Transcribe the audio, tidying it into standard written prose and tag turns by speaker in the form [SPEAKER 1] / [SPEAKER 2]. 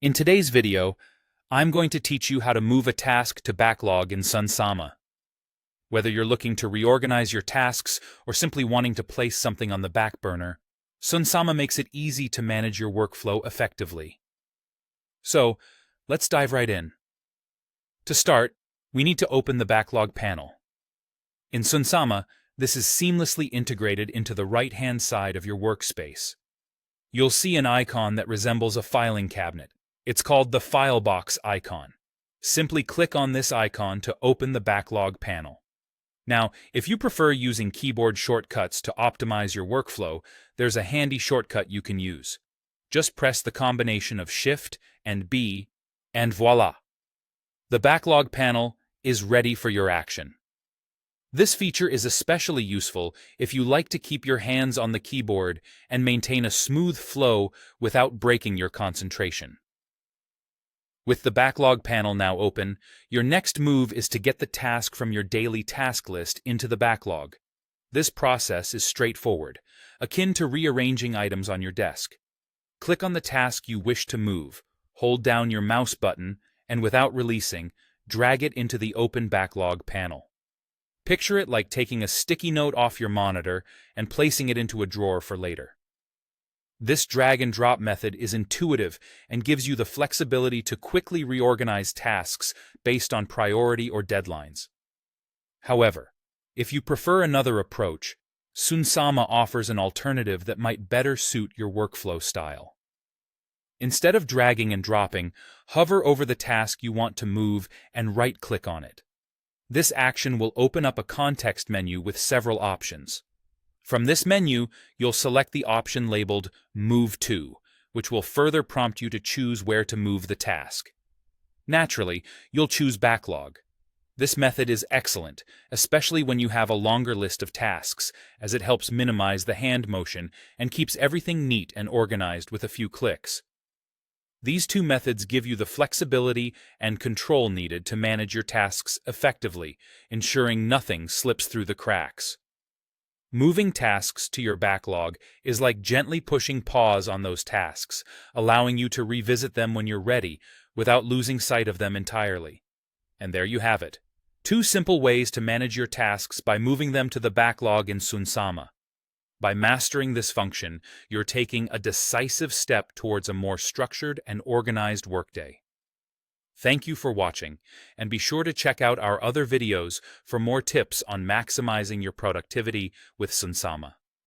[SPEAKER 1] In today's video, I'm going to teach you how to move a task to backlog in Sunsama. Whether you're looking to reorganize your tasks or simply wanting to place something on the back burner, Sunsama makes it easy to manage your workflow effectively. So, let's dive right in. To start, we need to open the backlog panel. In Sunsama, this is seamlessly integrated into the right-hand side of your workspace. You'll see an icon that resembles a filing cabinet. It's called the File Box icon. Simply click on this icon to open the backlog panel. Now, if you prefer using keyboard shortcuts to optimize your workflow, there's a handy shortcut you can use. Just press the combination of Shift and B, and voila! The backlog panel is ready for your action. This feature is especially useful if you like to keep your hands on the keyboard and maintain a smooth flow without breaking your concentration. With the backlog panel now open, your next move is to get the task from your daily task list into the backlog. This process is straightforward, akin to rearranging items on your desk. Click on the task you wish to move, hold down your mouse button, and without releasing, drag it into the open backlog panel. Picture it like taking a sticky note off your monitor and placing it into a drawer for later. This drag-and-drop method is intuitive and gives you the flexibility to quickly reorganize tasks based on priority or deadlines. However, if you prefer another approach, Sunsama offers an alternative that might better suit your workflow style. Instead of dragging and dropping, hover over the task you want to move and right-click on it. This action will open up a context menu with several options. From this menu, you'll select the option labeled Move To, which will further prompt you to choose where to move the task. Naturally, you'll choose Backlog. This method is excellent, especially when you have a longer list of tasks, as it helps minimize the hand motion and keeps everything neat and organized with a few clicks. These two methods give you the flexibility and control needed to manage your tasks effectively, ensuring nothing slips through the cracks. Moving tasks to your backlog is like gently pushing pause on those tasks, allowing you to revisit them when you're ready without losing sight of them entirely. And there you have it. 2 simple ways to manage your tasks by moving them to the backlog in Sunsama. By mastering this function, you're taking a decisive step towards a more structured and organized workday. Thank you for watching, and be sure to check out our other videos for more tips on maximizing your productivity with Sunsama.